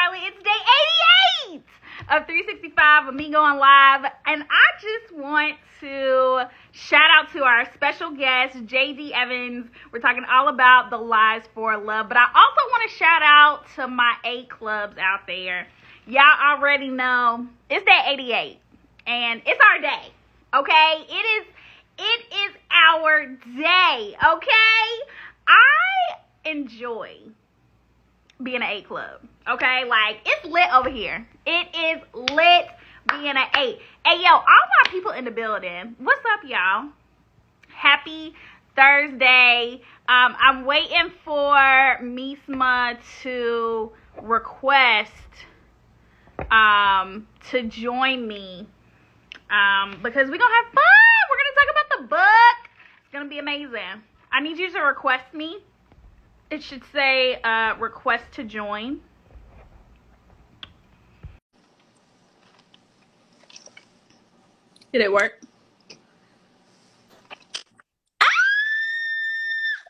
Marlee. It's day 88 of 365 of me going live. And I just want to shout out to our special guest, Jae D Evans. We're talking all about the lies for love. But I also want to shout out to my 8 clubs out there. Y'all already know it's day 88. And it's our day. Okay? It is our day. Okay? I enjoy being an 8 club. Okay? Like, it's lit over here. It is lit being an 8. Hey, yo, all my people in the building, what's up, y'all? Happy Thursday. I'm waiting for Misma to request to join me because we're gonna have fun. We're gonna talk about the book. It's gonna be amazing. I need you to request me. It should say request to join. Did it work?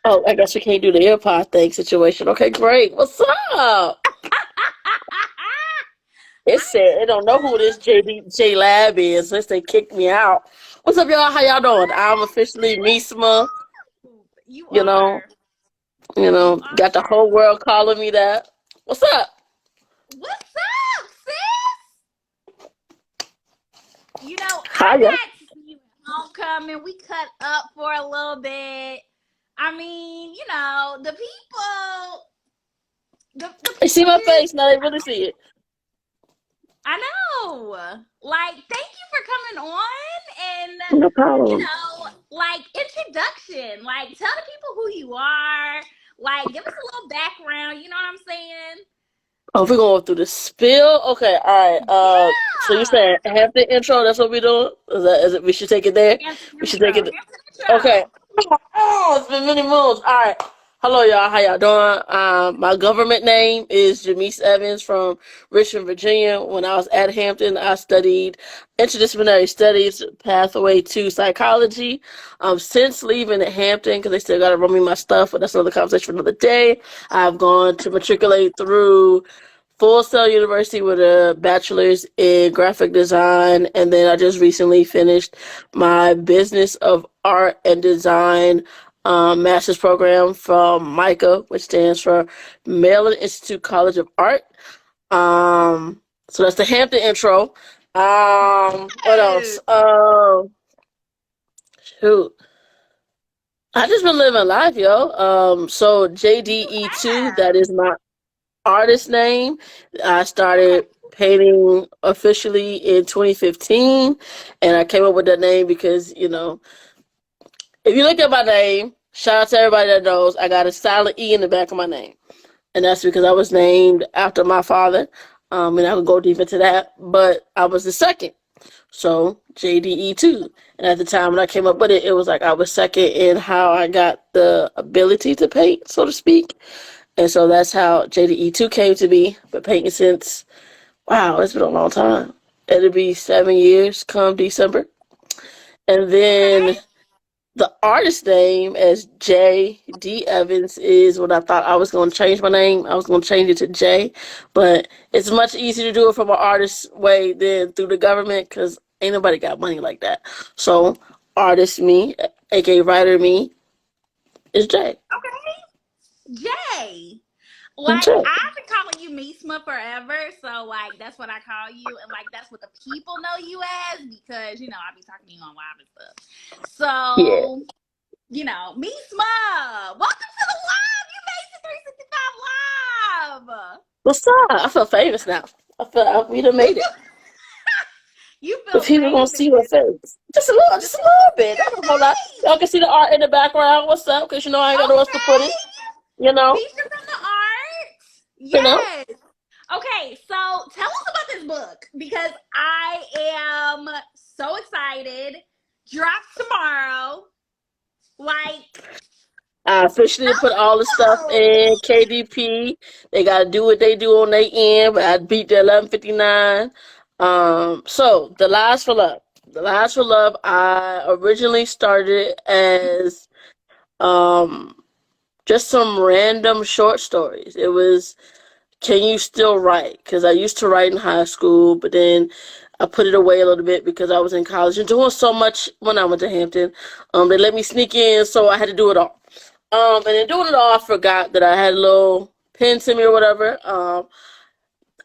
Oh, I guess we can't do the AirPod thing situation. Okay, great. What's up? It said it don't know who this J Lab is since they kicked me out. What's up, y'all? How y'all doing? I'm officially Misma. You know, got the whole world calling me that. What's up? What's up, sis? You know, Hiya. I got to see you at homecoming. We cut up for a little bit. I mean, you know, the people. They see my face now. They really see it. I know. Like, thank you for coming on and, No problem. you know, like, introduction. Like, tell the people who you are. Like, give us a little background. You know what I'm saying? Oh, we're going through the spill? Okay, all right. So you said half the intro, that's what we're doing? Is it we should take it there? We should take it there. Okay. Oh, it's been many moons. All right. Hello, y'all. How y'all doing? My government name is Jae D Evans from Richmond, Virginia. When I was at Hampton, I studied interdisciplinary studies, pathway to psychology. Since leaving at Hampton, because they still got to run me my stuff, but that's another conversation for another day, I've gone to matriculate through Full Sail University with a bachelor's in graphic design, and then I just recently finished my business of art and design master's program from MICA, which stands for Maryland Institute College of Art. So that's the Hampton intro. What else? Shoot. I just been living life, yo. So JDE2, that is my artist name. I started painting officially in 2015, and I came up with that name because, you know, if you look at my name, shout out to everybody that knows, I got a silent E in the back of my name. And that's because I was named after my father. And I could go deep into that, but I was the second. So JDE2. And at the time when I came up with it, it was like I was second in how I got the ability to paint, so to speak. And so that's how JDE2 came to be. But painting since, wow, it's been a long time. It'll be 7 years come December. And then the artist name as Jae D Evans is what I thought I was going to change my name. I was going to change it to Jay. But it's much easier to do it from an artist way than through the government because ain't nobody got money like that. So artist me, aka writer me, is Jay. Okay. Jay. Like, Jay. I've been calling you Misma forever, so, like, that's what I call you, and, like, that's what the people know you as, because, you know, I be talking to you on live and stuff. So, Yeah. You know, Misma, welcome to the live. You made it to 365 Live. What's up? I feel famous now. I feel we done made it. You feel the people gonna see your face. Just a little bit. Not a whole lot. Y'all can see the art in the background. What's up? Because, you know, I ain't got nowhere else to put it. You know? Features on the art. Yes. You know? Okay, so tell us about this book because I am so excited. Drops tomorrow. Like, I officially put all the stuff in KDP. They gotta do what they do on their end, but I beat the 11:59. So The Lies for Love. The Lies for Love, I originally started as just some random short stories. It was can you still write? Because I used to write in high school, but then I put it away a little bit because I was in college and doing so much when I went to Hampton. They let me sneak in, so I had to do it all. And in doing it all, I forgot that I had a little pen to me or whatever.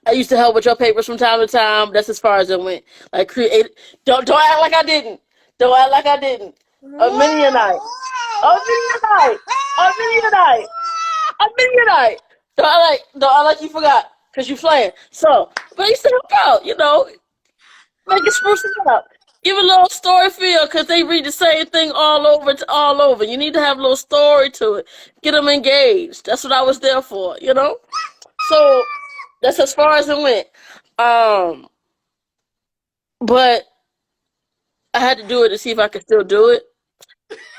I used to help with your papers from time to time. That's as far as it went. Like create. Don't act like I didn't. Don't act like I didn't. A mini a night. A mini a night. A mini a night. A mini a night. Don't act like you forgot because you playing. So, but I used to help out. Make it spruce it up. Give a little story feel because they read the same thing all over to all over. You need to have a little story to it. Get them engaged. That's what I was there for. So that's as far as it went. But I had to do it to see if I could still do it.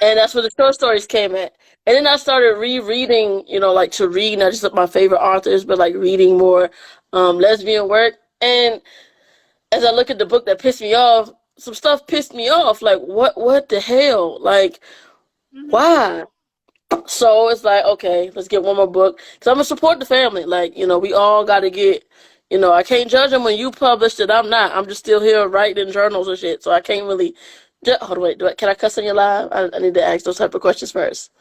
And that's where the short stories came at. And then I started rereading, like to read not just my favorite authors, but like reading more lesbian work. And as I look at the book that pissed me off, some stuff pissed me off. Like, what the hell? Like, why? So it's like, okay, let's get one more book. Because I'm going to support the family. Like, we all got to get, I can't judge them when you published it. I'm not. I'm just still here writing in journals and shit. So I can't really. Hold on, wait. Can I cuss on your live? I need to ask those type of questions first.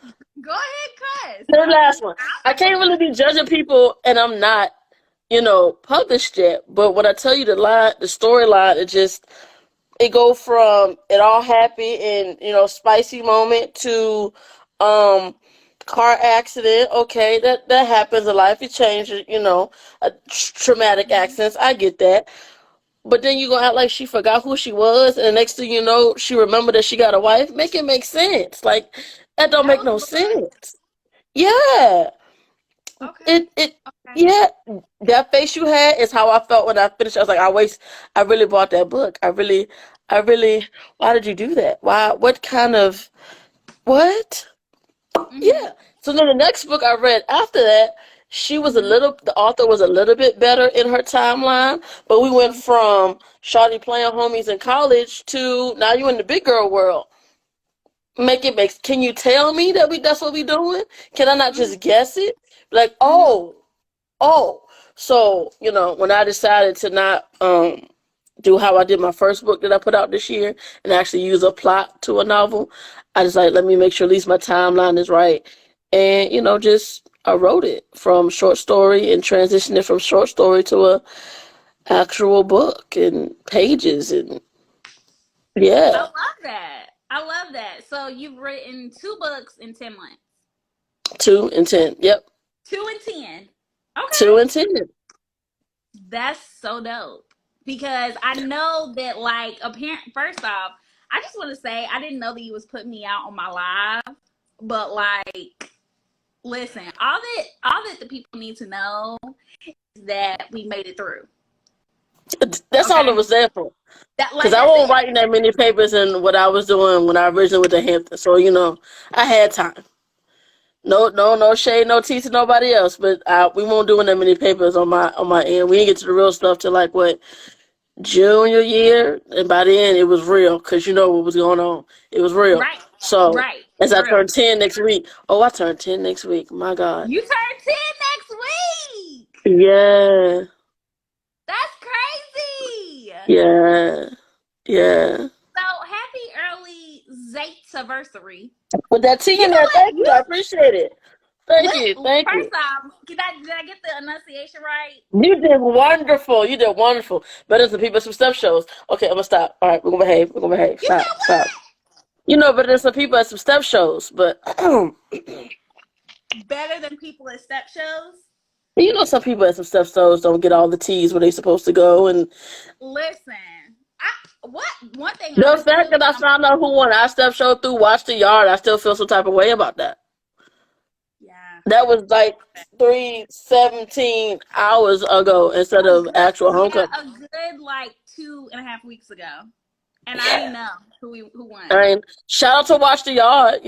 Go ahead, cuss. The last one. I can't really be judging people, and I'm not, published yet. But when I tell you the storyline, it go from it all happy and spicy moment to car accident. Okay, that happens. A life it changes. Traumatic accidents. I get that. But then you gonna act like she forgot who she was, and the next thing you know, she remembered that she got a wife. Make it make sense. Like that don't make no sense. Yeah. Okay. It yeah. That face you had is how I felt when I finished. I was like, I really bought that book. I really. Why did you do that? Why? What kind of what? Yeah. So then the next book I read after that, the author was a little bit better in her timeline, but we went from Shawty playing homies in college to now you in the big girl world. Can you tell me that's what we doing? Can I not just guess it? Like, oh. So, when I decided to not, do how I did my first book that I put out this year and actually use a plot to a novel, I just let me make sure at least my timeline is right. And, I wrote it from short story and transitioned it from short story to a actual book and pages and yeah. I love that. So you've written 2 books in 10 months. 2 and 10. Yep. 2 and 10. Okay. 2 and 10. That's so dope. Because I know that first off, I just want to say I didn't know that you was putting me out on my live, but listen, all that the people need to know is that we made it through. That's all it was there for. Because I wasn't writing that many papers and what I was doing when I originally went to Hampton. So, I had time. No shade, no tea to nobody else. But we won't doing that many papers on my end. We didn't get to the real stuff till junior year, and by then it was real because what was going on. It was real. Right. So right. as I turn 10 next week. Oh, I turn 10 next week. My God. You turn 10 next week. Yeah. That's crazy. Yeah. So happy early Zaytiversary. With that tea in there, thank you. I appreciate it. Thank you. First off, did I get the enunciation right? You did wonderful. Better than people at some step shows. Okay, I'm gonna stop. All right, we're gonna behave. Stop. Better than some people at some step shows, but better than people at step shows. Some people at some step shows don't get all the teas where they supposed to go. And listen, one thing. The fact that I found out who won our step show through Watch the Yard, I still feel some type of way about that. That was 317 hours ago instead of actual homecoming. A good 2.5 weeks ago, and I didn't know who won. Shout out to Watch the Yard.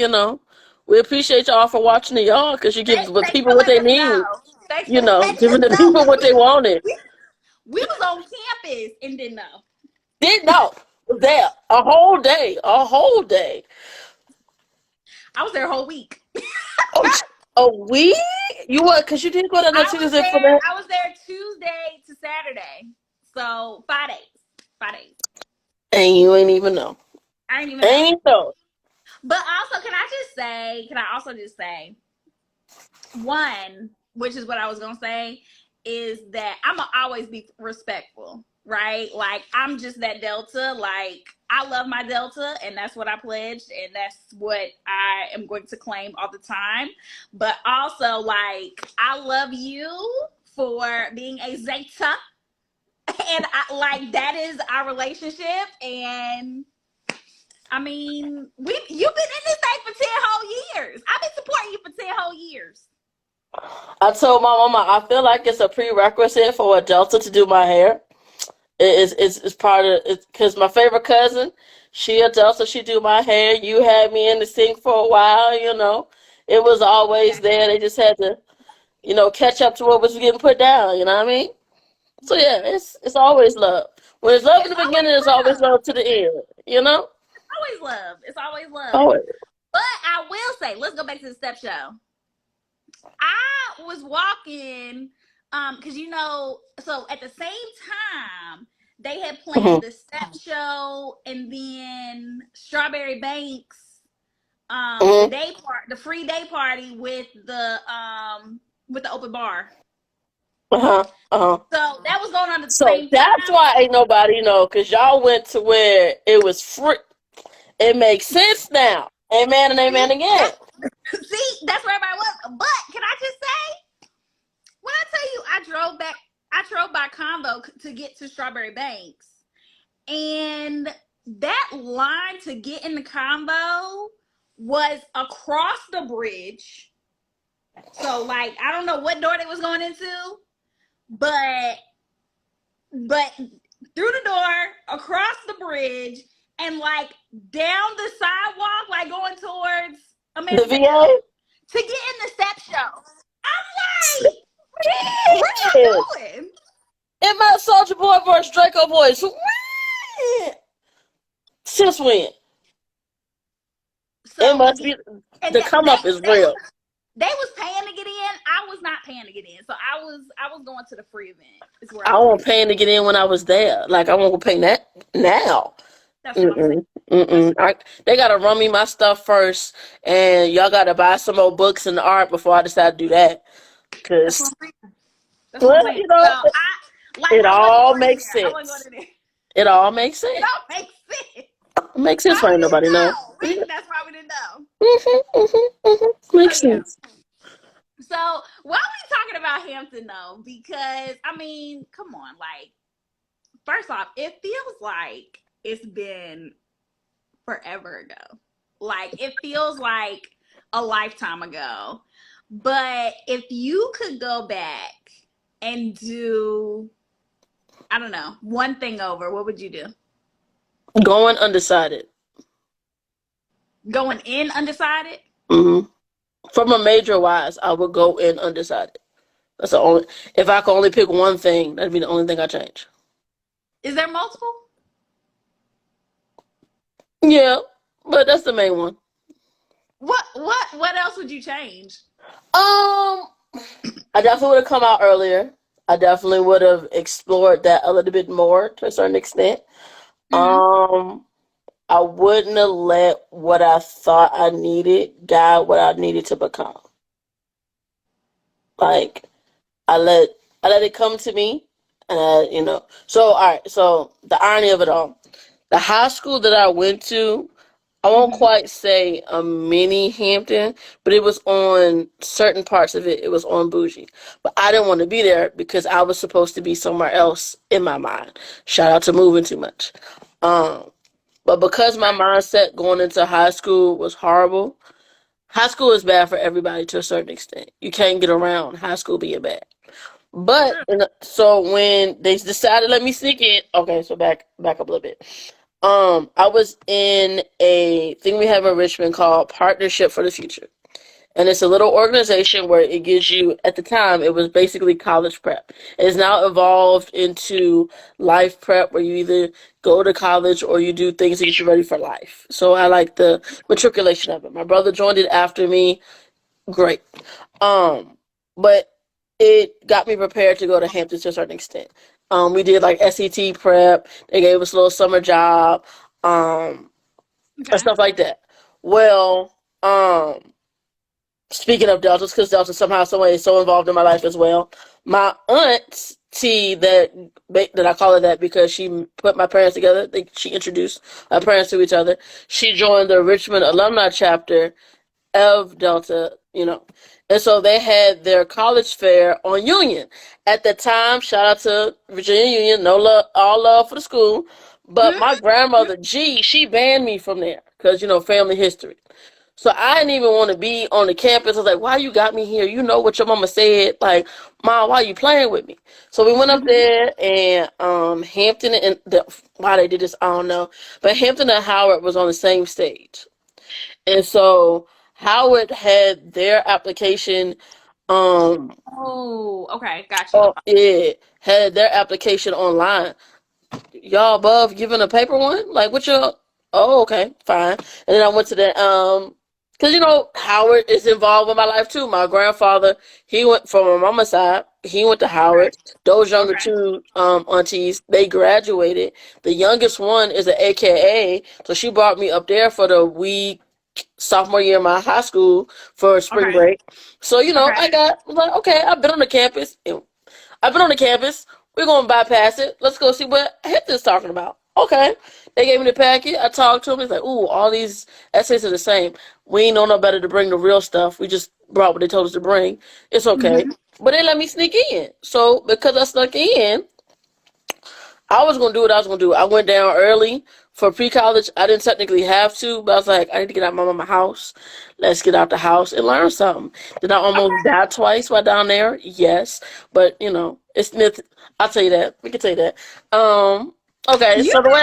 We appreciate y'all for watching the yard because you give people what they need. Giving the people what they wanted. We was on campus and didn't know. Didn't know. Was there a whole day. I was there a whole week. A week? You what? Because you didn't go down on Tuesday for that? I was there Tuesday to Saturday. So 5 days. 5 days. And you ain't even know. I didn't even know. Ain't know. But also, can I also just say, one, which is what I was gonna say, is that I'm gonna always be respectful, right? Like I'm just that Delta. Like I love my Delta, and that's what I pledged, and that's what I am going to claim all the time. But also, like I love you for being a Zeta, and I like that is our relationship, and I mean, you've been in this thing for 10 whole years. I've been supporting you for 10 whole years. I told my mama I feel like it's a prerequisite for a Delta to do my hair. It's part of it because my favorite cousin, she a Delta, she do my hair. You had me in the sink for a while, you know. It was always there. They just had to, catch up to what was getting put down. You know what I mean? So yeah, it's always love. When it's love in It's the always beginning, it's always love. love to the end. You know? It's always love. It's always love. Always. But I will say, let's go back to the step show. I was walking, because so at the same time they had Mhm. planned the step show and then Strawberry Banks, Mhm. the free day party with the open bar. Uh huh. Uh huh. So that was going on at the So same that's time. why ain't nobody know, cause y'all went to where it was free. It makes sense now. Amen and See, amen again. that's where everybody was. But can I just say, when I tell you I drove by Convo to get to Strawberry Banks, and that line to get in the Convo was across the bridge. So like I don't know what door they was going into, but through the door, across the bridge, and like down the sidewalk, like going towards The American VA. to get in the step show. I'm like, where Yes. y'all going? In my Soldier Boy versus Draco voice. Since when? It So must be and the come up is real. they was paying to get in. I was not paying to get in, so I was going to the free event. Is where I I was wasn't going. paying to get in when I was there. Like I won't pay that now. That's what I'm saying. Mm-mm. Mm-mm. They gotta run me my stuff first, and y'all gotta buy some more books and art before I decide to do that. That's what Cause, I'm saying. That's what I'm well, saying. So it I wasn't all going in makes there. I wasn't going sense. in there. It all makes It sense. all makes sense. It makes sense Why why we didn't nobody know. know? Right? That's why we didn't know. So Makes yeah. sense. So why are we talking about Hampton though? Because I mean, come on, like first off, it feels like it's been forever ago. Like it feels like a lifetime ago. But if you could go back and do, I don't know, one thing over, what would you do? Going undecided. Going in undecided? hmm From a major wise, I would go in undecided. That's the only. If I could only pick one thing, that'd be the only thing I change. Is there multiple? Yeah, but that's the main one. What else would you change? Um, I definitely would have come out earlier. I definitely would have explored that a little bit more to a certain extent. Mm-hmm. Um, I wouldn't have let what I thought I needed guide what I needed to become. Like I let I let it come to me, and So all right. So the irony of it all, the high school that I went to, I won't Mm-hmm. quite say a mini Hampton, but it was on certain parts of it. It was on bougie, but I didn't want to be there because I was supposed to be somewhere else in my mind. Shout out to moving too much. Um, but because my mindset going into high school was horrible, high school is bad for everybody to a certain extent. You can't get around high school being bad. But True. so when they decided let me sneak in, okay, so back up a little bit. I was in a thing we have in Richmond called Partnership for the Future. And it's a little organization where it gives you, at the time, it was basically college prep. It's now evolved into life prep where you either go to college or you do things to get you ready for life. So I like the matriculation of it. My brother joined it after me great. But it got me prepared to go to Hampton to a certain extent. We did like SET prep. They gave us a little summer job, and Okay. stuff like that. Well, speaking of Deltas, because Delta somehow, some way is so involved in my life as well. My aunt T, that I call her that because she put my parents together. She introduced my parents to each other. She joined the Richmond alumni chapter of Delta, And so they had their college fair on Union. At the time, shout out to Virginia Union, no love, all love for the school. But my Mm-hmm. grandmother, G, she banned me from there because, family history. So I didn't even want to be on the campus. I was like, why you got me here? You know what your mama said. Like, Mom, why you playing with me? So we went up Mm-hmm. there and Hampton and why they did this, I don't know. But Hampton and Howard was on the same stage. And so Howard had their application, Oh, okay, got you. oh yeah, had their application online. Y'all above giving a paper one? Like what your oh, okay, fine. And then I went to the because Howard is involved in my life too. My grandfather, he went from my mama's side, he went to Okay, Howard. Those younger okay, two aunties, they graduated. The youngest one is an AKA, so she brought me up there for the week sophomore year of my high school for spring okay, break. So, okay. was like, okay, I've been on the campus. I've been on the campus. We're going to bypass it. Let's go see what Hampton's talking about. Okay. They gave me the packet. I talked to him. He's like, ooh, all these essays are the same. We ain't know no better to bring the real stuff. We just brought what they told us to bring. It's okay. Mm-hmm. But they let me sneak in. So because I snuck in, I was gonna do what I was gonna do. I went down early for pre-college. I didn't technically have to, but I was like, I need to get out of my mama's house. Let's get out the house and learn something. Did I almost Okay. die twice while down there? Yes, but it's myth. I'll tell you that. We can tell you that. Okay. So the way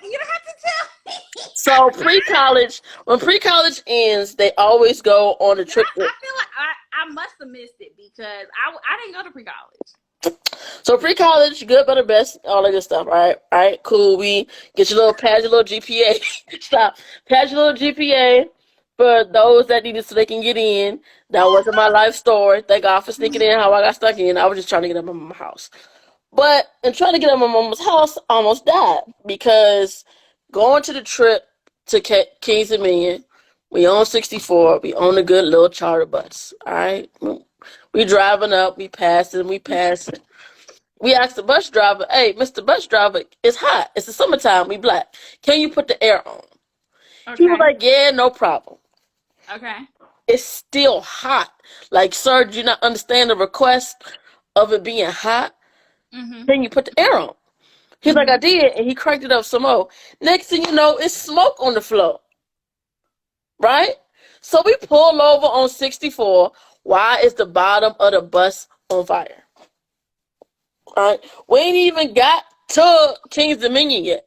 You don't have to tell me. so pre-college, when pre-college ends, they always go on a But I, trip. I feel like I must have missed it because I didn't go to pre-college. So pre-college, good, better, best, all that good stuff. All right, cool. We get your little pad, your little GPA. Stop, pad your little GPA for those that need it so they can get in. That wasn't my life story. Thank God for sneaking in. How I got stuck in. I was just trying to get up my mama's house. But in trying to get up my mama's house, I almost died because going to the trip to Kings Dominion, we on 64. We on a good little charter bus. All right, we driving up. We passing. We passing. We asked the bus driver, hey, Mr. Bus Driver, it's hot. It's the summertime. We black. Can you put the air on? He was Okay. like, yeah, no problem. Okay. It's still hot. Like, sir, do you not understand the request of it being hot? Mhm. Can you put the air on? He's like, I Mhm. did. And he cranked it up some more. Next thing you know, it's smoke on the floor. Right? So we pull over on 64. Why is the bottom of the bus on fire? All right? We ain't even got to King's Dominion yet.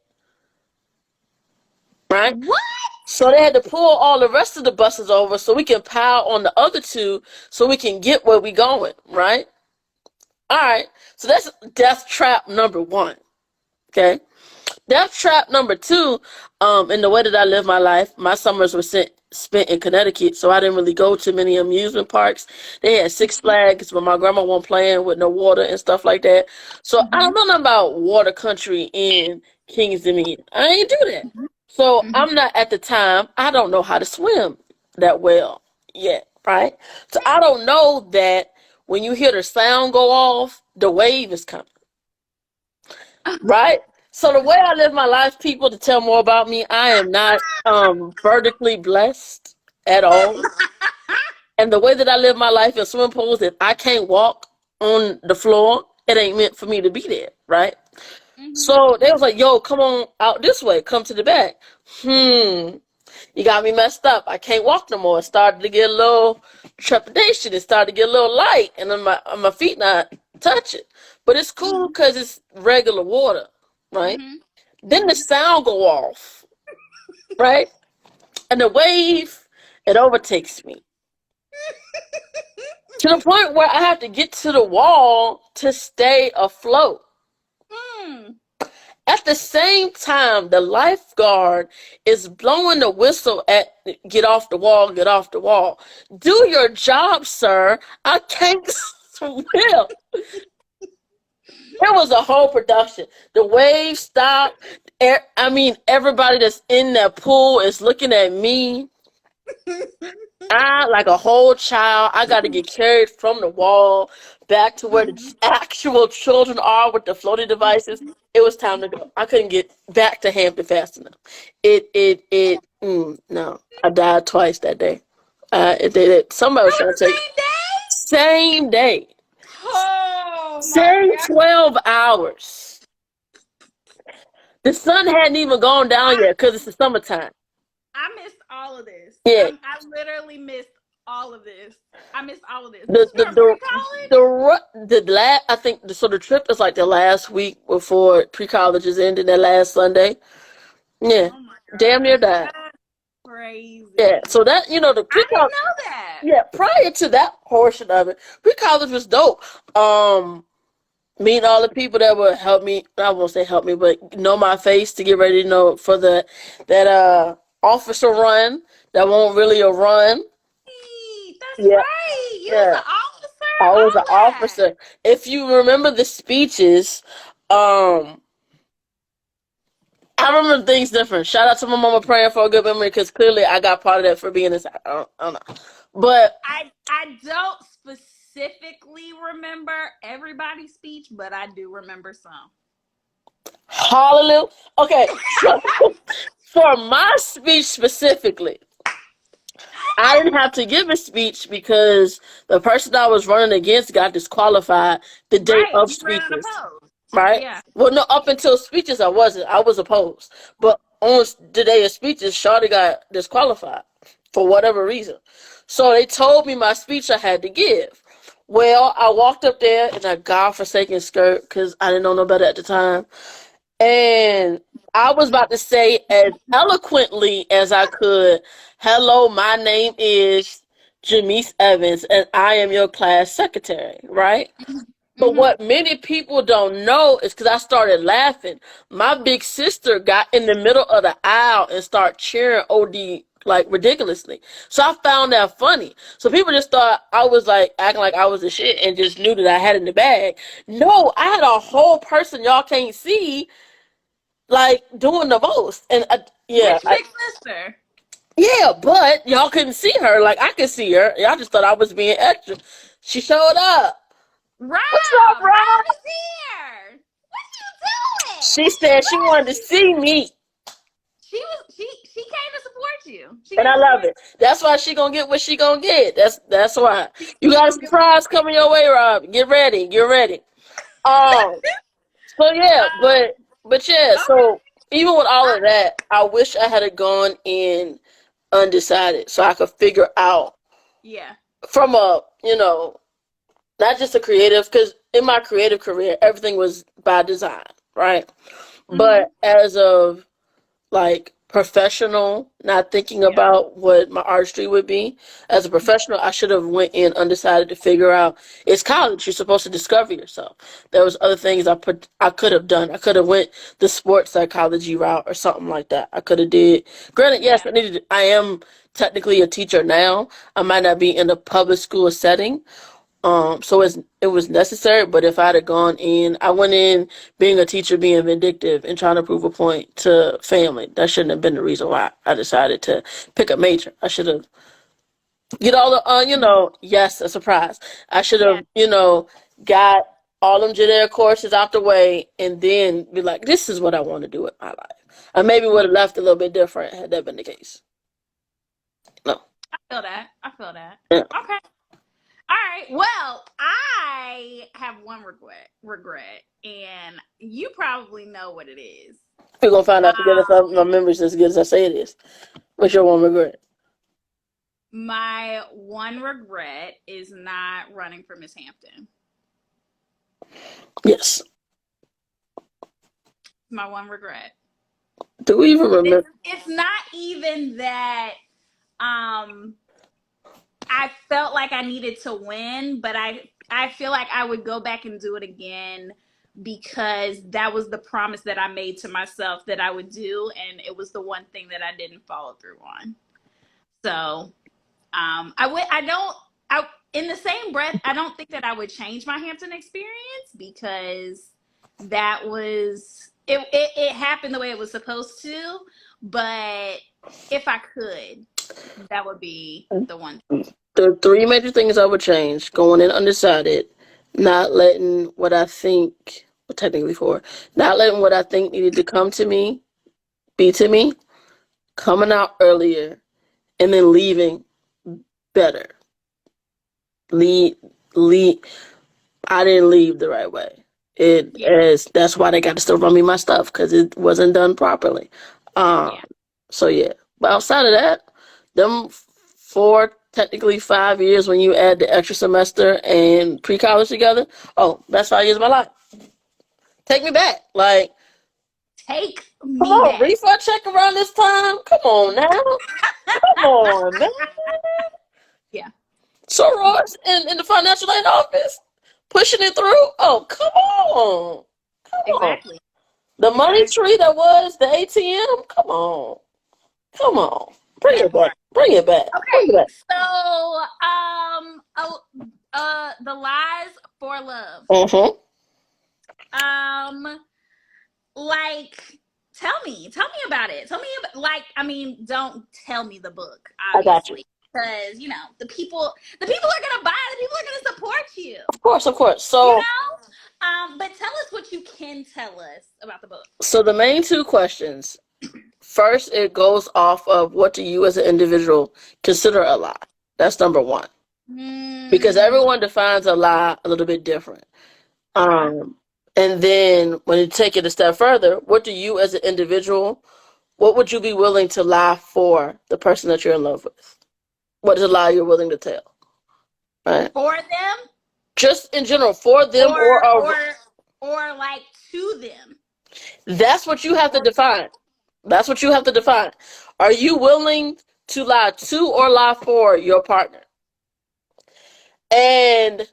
Right? What? So they had to pull all the rest of the buses over so we can pile on the other two so we can get where we going, right? All right. So that's death trap number one. Okay. Death trap number two, in the way that I live my life, my summers were spent in Connecticut, so I didn't really go to many amusement parks. They had Six Flags, but my grandma wasn't playing with no water and stuff like that. So I don't Mhm. know nothing about water country in Kings Dominion. I ain't do that. So Mhm. I'm not at the time, I don't know how to swim that well yet, right? So I don't know that when you hear the sound go off, the wave is coming. Right? So the way I live my life, people, to tell more about me, I am not vertically blessed at all. And the way that I live my life in swimming pools, if I can't walk on the floor, it ain't meant for me to be there, right? Mhm. So they was like, yo, come on out this way, come to the back. You got me messed up. I can't walk no more. It started to get a little trepidation. It started to get a little light, and then my feet not touching. But it's cool Mhm. because it's regular water, right? Mhm. Then the Mhm. sound go off, right? And the wave, it overtakes me to the point where I have to get to the wall to stay afloat. Mm. At the same time, the lifeguard is blowing the whistle at get off the wall, get off the wall. Do your job, sir. I can't swim. It was a whole production. The waves stopped. I mean, everybody that's in that pool is looking at me. I, like a whole child, I got to get carried from the wall back to where the actual children are with the floating devices. It was time to go. I couldn't get back to Hampton fast enough. No. I died twice that day. Somebody was trying to take same day. Oh Same my God. 12 hours. The sun hadn't even gone down yet because it's the summertime. I missed all of this. Yeah. I literally missed all of this. I missed all of this. The Was you the in the pre-college? the last I think so the trip is like the last week before pre-college is ending, that last Sunday. Yeah. Oh my Damn near God. died. That's crazy. Yeah. So that the I didn't pre-college, know that. yeah, prior to that portion of it, pre-college was dope. Meeting all the people that would help me, I won't say help me, but know my face to get ready, for that officer run that won't really a run. That's Yeah. right. You was Yeah. an officer? I was All an that. officer. If you remember the speeches, I remember things different. Shout out to my mama praying for a good memory because clearly I got part of that for being inside. I don't know. But I don't specifically remember everybody's speech, but I do remember some. hallelujah. Okay, so for my speech specifically, I didn't have to give a speech because the person I was running against got disqualified the day Right. of You ran speeches. unopposed. Right? Yeah. Well, no, up until speeches, I wasn't. I was opposed. But on the day of speeches, Shawty got disqualified for whatever reason. So they told me my speech I had to give. Well, I walked up there in a godforsaken skirt because I didn't know no better at the time. And I was about to say as eloquently as I could, hello, my name is Jamise Evans, and I am your class secretary, right? But Mm-hmm. what many people don't know is because I started laughing. My big sister got in the middle of the aisle and started cheering OD like ridiculously. So I found that funny. So people just thought I was like acting like I was the shit and just knew that I had it in the bag. No, I had a whole person y'all can't see like doing the most. And Which big sister? yeah, but y'all couldn't see her like I could see her. Y'all just thought I was being extra. She showed up. Rob, What's up, bro? Rob is here. What you doing? She said she wanted to see me. She came to support you. She And came I to love support it. That's why she gonna get what she gonna get. That's why. you. You She got a gonna get what surprise coming your way, Rob. Get ready. Get ready. Um. So yeah, but yeah. okay. So even with all of that, I wish I had gone in undecided so I could figure out Yeah. from a not just a creative, because in my creative career everything was by design, right? Mm-hmm. But as of like professional, not thinking Yeah. about what my artistry would be. As a professional, I should have went in undecided to figure out it's college. You're supposed to discover yourself. There was other things I could have done. I could have went the sports psychology route or something like that. I could have did. Granted, yes, Yeah. I am technically a teacher now. I might not be in a public school setting, so it was necessary, but if I'd have gone in, I went in being a teacher, being vindictive and trying to prove a point to family. That shouldn't have been the reason why I decided to pick a major. I should have get all the yes, a surprise. I should Yeah. have, got all them generic courses out the way and then be like, this is what I want to do with my life. I maybe would Yeah. have left a little bit different had that been the case. No. I feel that. I feel that. Yeah. Okay. All right. Well, I have one regret, and you probably know what it is. We're gonna find out together Um, if my memory's as good as I say it is. What's your one regret? my one regret is not running for Miss Hampton. Yes. My one regret. Do we even remember? It's not even that um I felt like I needed to win, but I feel like I would go back and do it again because that was the promise that I made to myself that I would do, and it was the one thing that I didn't follow through on. So in the same breath, I don't think that I would change my Hampton experience because that was it happened the way it was supposed to. But if I could, that would be the one. The three major things I would change: going in undecided, not letting what I think, well, technically four, not letting what I think needed to come to me be to me, coming out earlier, and then leaving better. Leave. I didn't leave the right way. That's why they got to still run me my stuff because it wasn't done properly. So yeah, but outside of that, them 4, technically 5 years when you add the extra semester and pre-college together, that's 5 years of my life. Take me back, like. Take me Come on, back. refund check around this time. Come on now. Come on, man. Yeah. So Ross in the financial aid office, pushing it through. Oh, come on. Exactly. On. The money tree that was the ATM. Come on. Bring it back. Okay. Bring it back. So, the lies for love. Mm-hmm. Like, tell me about it. Tell me about, don't tell me the book, obviously. I got you. Because, the people are going to buy it. The people are going to support you. Of course. So, but tell us what you can tell us about the book. So the main two questions. First, it goes off of what do you as an individual consider a lie? That's number one. Because everyone defines a lie a little bit different. And then when you take it a step further, what do you as an individual, what would you be willing to lie for the person that you're in love with? What is a lie you're willing to tell? Right? For them? Just in general, for them or like to them. That's what you have to define. Are you willing to lie to or lie for your partner? And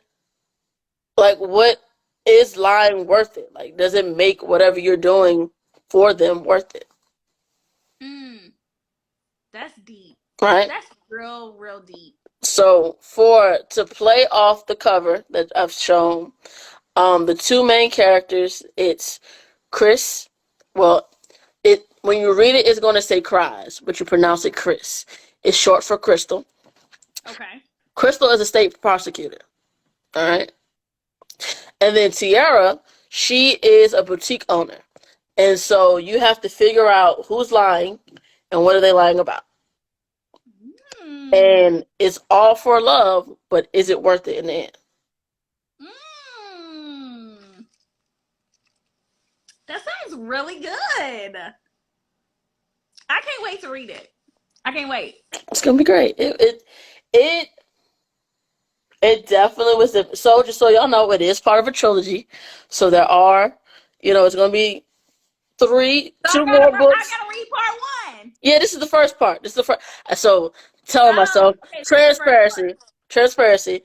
like, what is lying worth it? Like, does it make whatever you're doing for them worth it? That's deep. Right? That's real, real deep. So to play off the cover that I've shown, the two main characters, it's Chris. Well, when you read it, it's going to say Cries, but you pronounce it Chris. It's short for Crystal. Okay. Crystal is a state prosecutor. All right. And then Tiara, she is a boutique owner. And so you have to figure out who's lying and what are they lying about. And it's all for love, but is it worth it in the end? That sounds really good. I can't wait to read it. I can't wait. It's gonna be great. It definitely was. So just so y'all know, it is part of a trilogy. So there are, it's gonna be two more books. I gotta read part 1. Yeah, this is the first part. So telling myself transparency. Okay.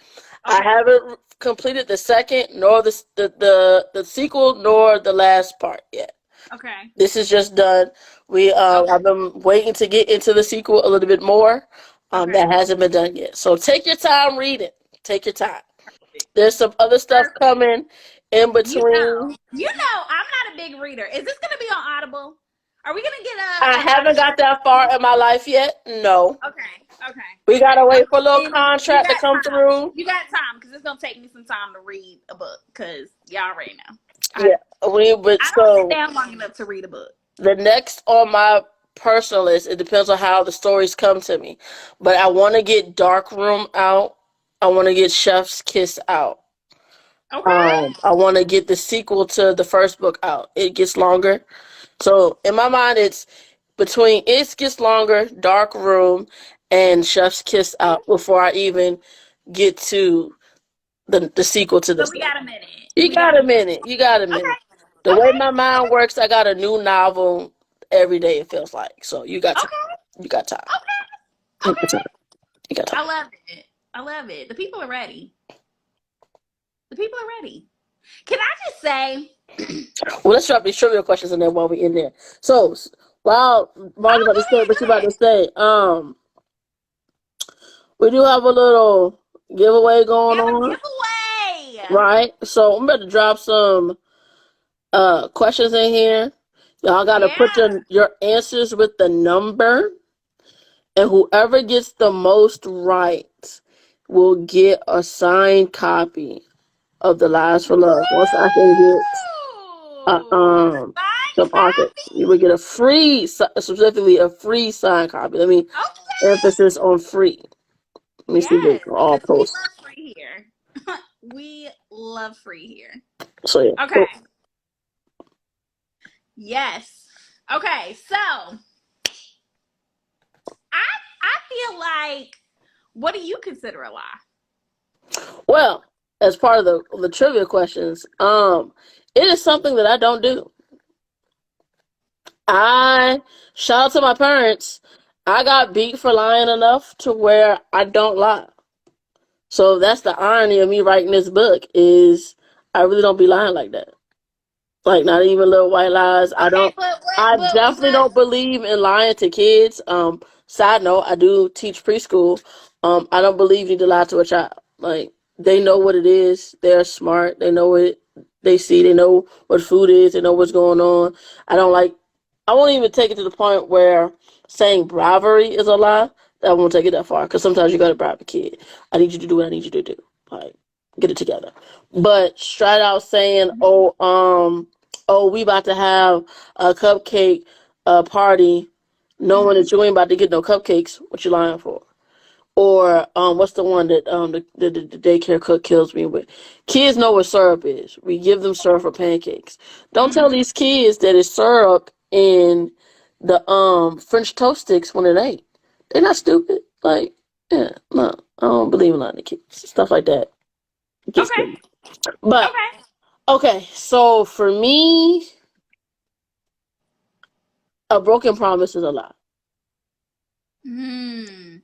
I haven't completed the second, nor the sequel, nor the last part yet. Okay. This is just done. I've been waiting to get into the sequel a little bit more. That hasn't been done yet. So take your time reading. Take your time. There's some other stuff coming in between. I'm not a big reader. Is this going to be on Audible? Are we going to get I haven't got that far in my life yet. No. Okay. We got to wait for a little contract to come through. You got time because it's going to take me some time to read a book because y'all already know. I don't sit down long enough to read a book. The next on my personal list, it depends on how the stories come to me. But I want to get Dark Room out. I want to get Chef's Kiss out. Okay. I want to get the sequel to the first book out. It gets longer. So in my mind, it's between It Gets Longer, Dark Room, and Chef's Kiss out before I even get to the sequel to this. So we got a minute. You got a minute. Okay. The way my mind works, I got a new novel every day, it feels like. So you got time. You got time. Okay. You got time. I love it. The people are ready. Can I just say, Well, let's drop these trivia questions in there while we're in there. So, while Marley's about to say, what you about to say, we do have a little giveaway We going have a on, giveaway. right? So I'm about to drop some questions in here. Y'all gotta put Yeah. your answers with the number, and whoever gets the most right will get a signed copy of The Lies for Love. Once I can get Woo! Signed some author, you will copy. get a free, specifically a free signed copy. Let me Okay. emphasis on free. Let me see if Yes, it's all because we posted. love free here. We love free here. So yeah. Okay. Yes. Okay. So I feel like, what do you consider a lie? Well, as part of the trivia questions, it is something that I don't do. I shout out to my parents. I got beat for lying enough to where I don't lie. So that's the irony of me writing this book is I really don't be lying like that. Like not even little white lies. Okay, but I what? definitely don't believe in lying to kids. Side note, I do teach preschool. I don't believe you need to lie to a child. Like they know what it is. They're smart. They know what they see. They know what food is. They know what's going on. I won't even take it to the point where saying bribery is a lie. I won't take it that far because sometimes you gotta bribe a kid. I need you to do what I need you to do. Like get it together. But straight out saying, we about to have a cupcake party, knowing that you ain't about to get no cupcakes. What you lying for? Or what's the one that the daycare cook kills me with? Kids know what syrup is. We give them syrup for pancakes. Don't tell these kids that it's syrup in the French toast sticks when it ain't. They're not stupid. Like, yeah, no, I don't believe in lying to kids. Stuff like that gets Okay. them. But Okay. okay, so for me, a broken promise is a lie. Hmm.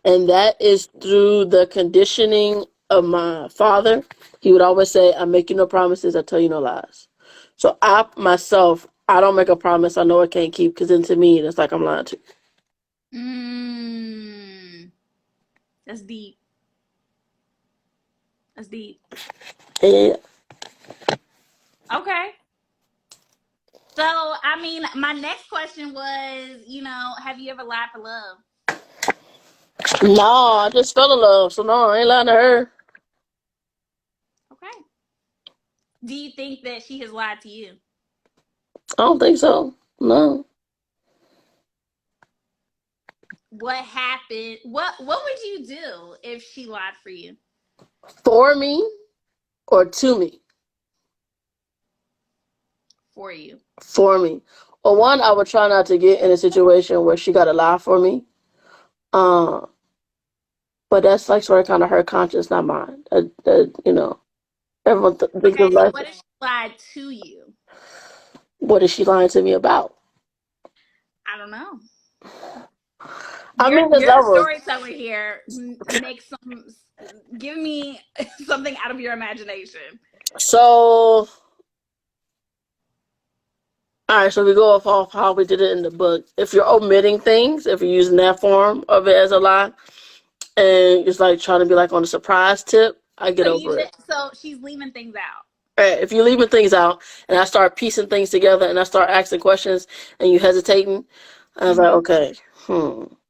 And that is through the conditioning of my father. He would always say, I make you no promises, I tell you no lies. So I myself, I don't make a promise I know I can't keep because then to me, it's like I'm lying to you. Hmm. That's deep. That's deep. Yeah. Okay. So, I mean, my next question was, have you ever lied for love? No, I just fell in love. So no, I ain't lying to her. Okay. Do you think that she has lied to you? I don't think so. No. What happened? What would you do if she lied for you? For me or to me? For you. For me. Well, one, I would try not to get in a situation where she got to lie for me. Um, but that's like sort of kind of her conscience, not mine. Everyone thinks Okay, of so life. what if she lied to you? What is she lying to me about? I don't know. I You're mean, there's you're the levels. storyteller here. Give me something out of your imagination. So, all right. So we go off how we did it in the book. If you're omitting things, if you're using that form of it as a lie, and it's like trying to be like on a surprise tip, I get over it. So she's leaving things out. Right, if you're leaving things out, and I start piecing things together, and I start asking questions, and you hesitating, I was like, Mm-hmm. okay,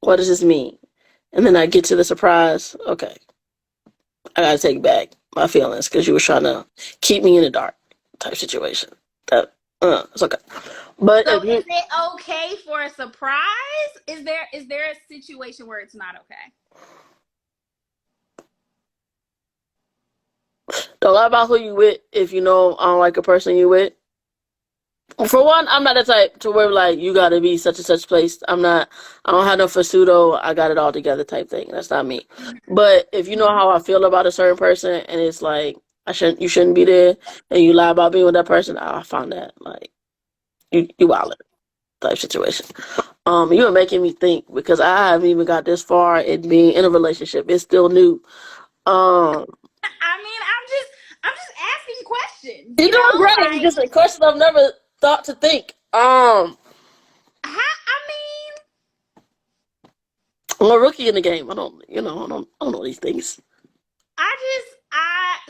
what does this mean? And then I get to the surprise. Okay, I gotta take back my feelings because you were trying to keep me in the dark type situation. That it's okay. But So if you is it okay for a surprise? Is there a situation where it's not okay? don't lie about who you with, if you know I don't like a person you with. For one, I'm not the type to where like you gotta be such and such place. I'm not. I don't have no pseudo. I got it all together type thing. That's not me. But if you know how I feel about a certain person, and it's like you shouldn't be there, and you lie about being with that person, I found that like you wildin' type situation. You were making me think because I haven't even got this far in being in a relationship. It's still new. Um, I mean, I'm just asking questions. You're doing great. It's just a question I've never thought to think. I'm a rookie in the game. I don't know these things.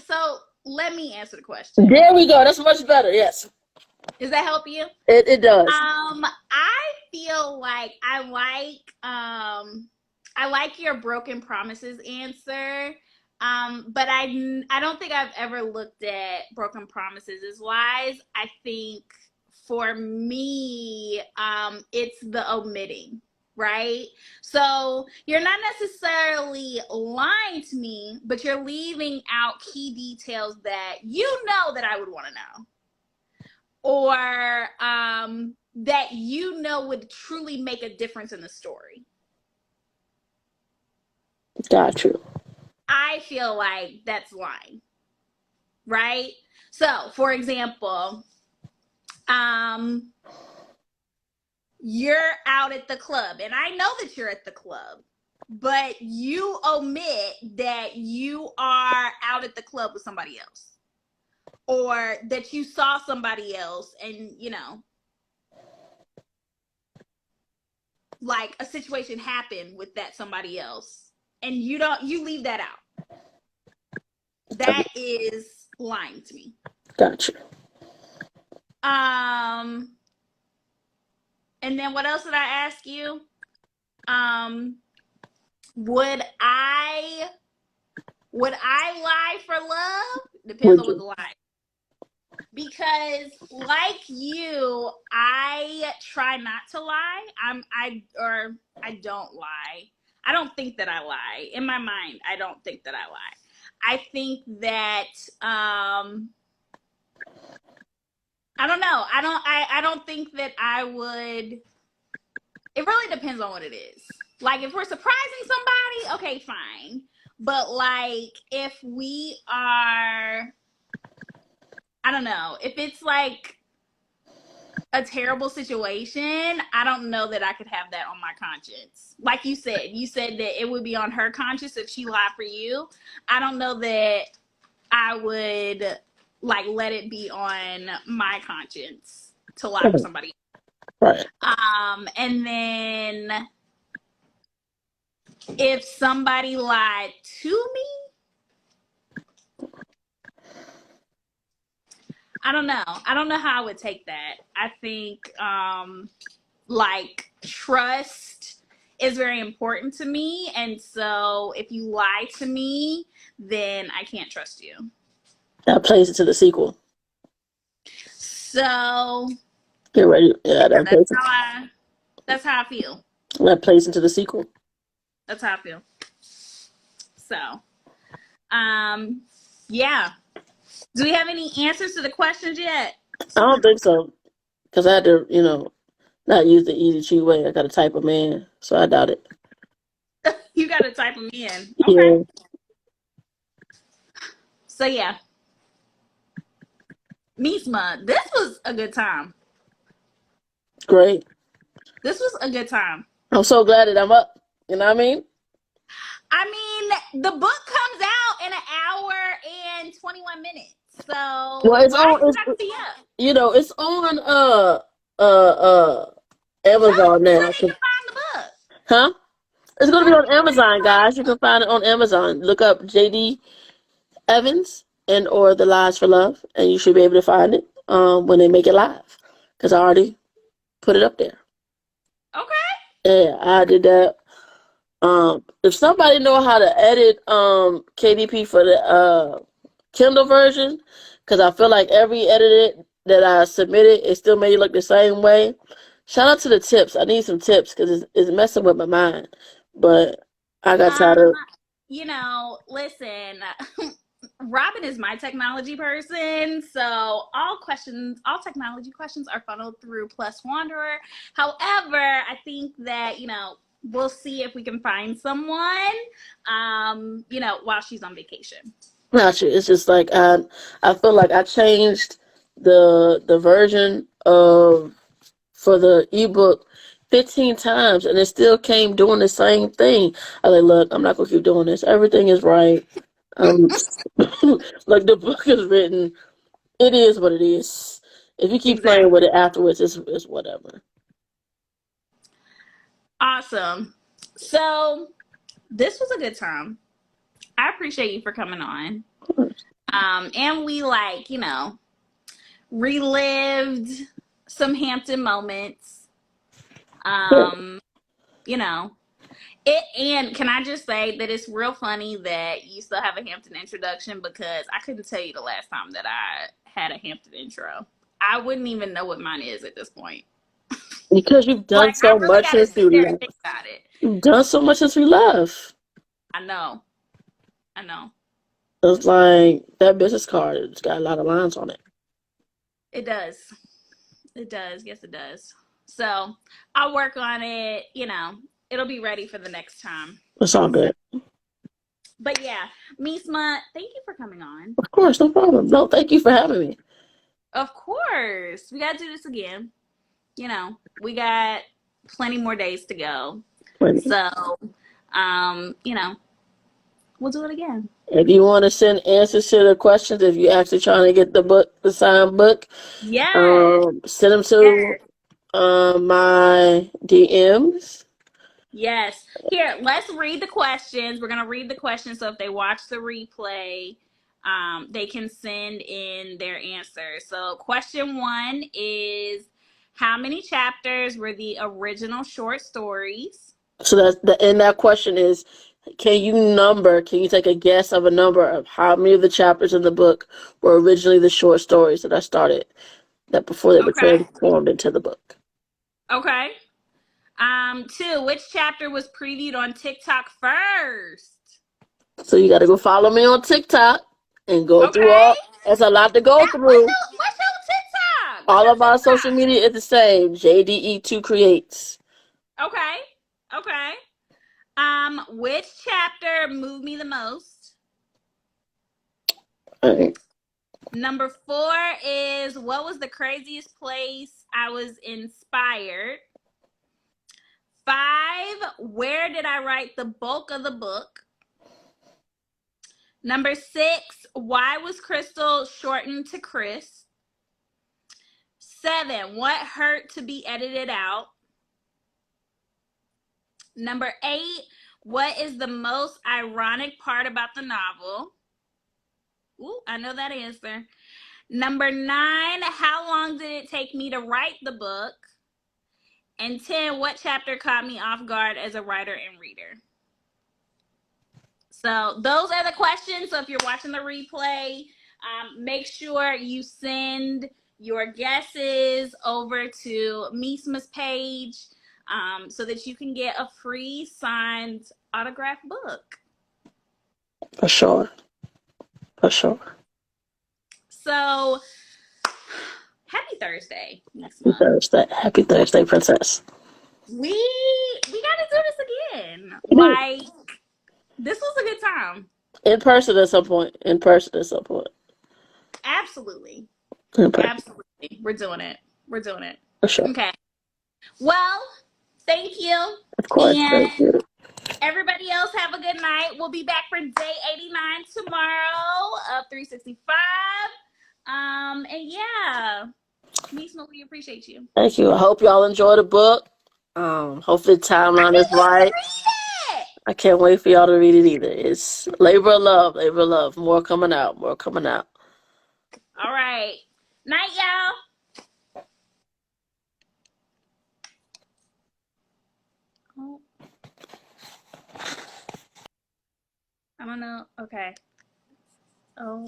So let me answer the question. There we go. That's much better. Yes. Does that help you? It does. I feel like I like your broken promises answer. But I don't think I've ever looked at broken promises as wise. I think for me, it's the omitting, right? So you're not necessarily lying to me, but you're leaving out key details that you know that I would want to know. Or that you know would truly make a difference in the story. Got you. I feel like that's lying, right? So, for example, you're out at the club, and I know that you're at the club, but you omit that you are out at the club with somebody else, or that you saw somebody else, and like a situation happened with that somebody else, and you leave that out. That is lying to me. Gotcha. And then what else did I ask you? Would I lie for love? Depends on what the lie. Because like you, I try not to lie. I don't lie. I don't think that I lie. In my mind, I don't think that I lie. I think that I don't know. I don't think that I would. It really depends on what it is. Like if we're surprising somebody, okay, fine. But like if we are, I don't know, if it's like a terrible situation, I don't know that I could have that on my conscience. Like you said that it would be on her conscience if she lied for you. I don't know that I would like let it be on my conscience to lie for somebody. Right. And then if somebody lied to me, I don't know. I don't know how I would take that. I think like trust is very important to me, and so if you lie to me, then I can't trust you. That plays into the sequel. So get ready. Yeah, that's how I feel. That plays into the sequel. That's how I feel. So, yeah. Do we have any answers to the questions yet? I don't think so, because I had to, not use the easy cheat way. I got to type them in, so I doubt it. You got to type them in. Okay. Yeah. So yeah, Misma, this was a good time. Great. This was a good time. I'm so glad that I'm up. You know what I mean? I mean, the book comes out in 1 hour and 21 minutes. So well, it's on. It's on Amazon now. So you can find the book. Huh? It's gonna be on Amazon, guys. You can find it on Amazon. Look up Jae D Evans or The Lies for Love, and you should be able to find it when they make it live. Because I already put it up there. Okay. Yeah, I did that. If somebody know how to edit KDP for the Kindle version, because I feel like every edit that I submitted, it still made it look the same way. Shout out to the tips. I need some tips because it's messing with my mind. But I got tired of. Listen, Robin is my technology person, so all technology questions are funneled through Plus Wanderer. However, I think that, we'll see if we can find someone, while she's on vacation. Not sure. It's just like I feel like I changed the version for the ebook 15 times, and it still came doing the same thing. I was like, look, I'm not gonna keep doing this. Everything is right. Like the book is written It is what it is. If you keep playing with Exactly. it afterwards, it's whatever. Awesome. So this was a good time. I appreciate you for coming on. Of course. And we relived some Hampton moments. Yeah. Um, you know, it, and can I just say that it's real funny that you still have a Hampton introduction, because I couldn't tell you the last time that I had a Hampton intro. I wouldn't even know what mine is at this point. Because you've done Like, I so really much got to since sit you there and left. think about it. You've done so much since we left. I know. I know. It's like that business card. It's got a lot of lines on it. It does. It does. Yes, it does. So I'll work on it. It'll be ready for the next time. It's all So, good. but yeah, Misma, thank you for coming on. Of course, no problem. No, thank you for having me. Of course, we gotta do this again. We got plenty more days to go. Plenty. So, um, you know, we'll do it again. If you want to send answers to the questions, if you're actually trying to get the book, the signed book, Yes. send them to Yes. my DMs. Yes. Here, let's read the questions. We're gonna read the questions, so if they watch the replay, they can send in their answers. So, question 1 is, how many chapters were the original short stories? So and that question is, can you take a guess of a number of how many of the chapters in the book were originally the short stories that I started that before they were Okay. transformed into the book? Okay. 2, which chapter was previewed on TikTok first? So you got to go follow me on TikTok and go through Okay. all. That's a lot to go That, what's through. your what's your TikTok? What's All of your our social TikTok? media is the same. JDE2 creates. Okay. Okay. Which chapter moved me the most? All right. Number 4 is, what was the craziest place I was inspired? 5, where did I write the bulk of the book? Number 6, why was Crystal shortened to Chris? 7, what hurt to be edited out? Number 8, what is the most ironic part about the novel? Ooh, I know that answer. Number 9, how long did it take me to write the book? And 10, what chapter caught me off guard as a writer and reader? So those are the questions. So if you're watching the replay, make sure you send your guesses over to Misma's page, so that you can get a free signed autograph book. For sure. For sure. So happy Thursday next Happy month. Thursday. Happy Thursday, Princess. We gotta do this again. We do. Like, this was a good time. In person at some point. In person at some point. Absolutely. In person. Absolutely. We're doing it. We're doing it. For sure. Okay. Well, thank you. Of course. And Thank you. everybody else, have a good night. We'll be back for day 89 tomorrow of 365. And yeah, Misma, we appreciate you. Thank you. I hope y'all enjoy the book. Hopefully the I timeline is can't wait to right. read it. I can't wait for y'all to read it either. It's labor of love, labor of love. More coming out, more coming out. All right. Night, y'all. Oh, I don't know. Okay. Oh.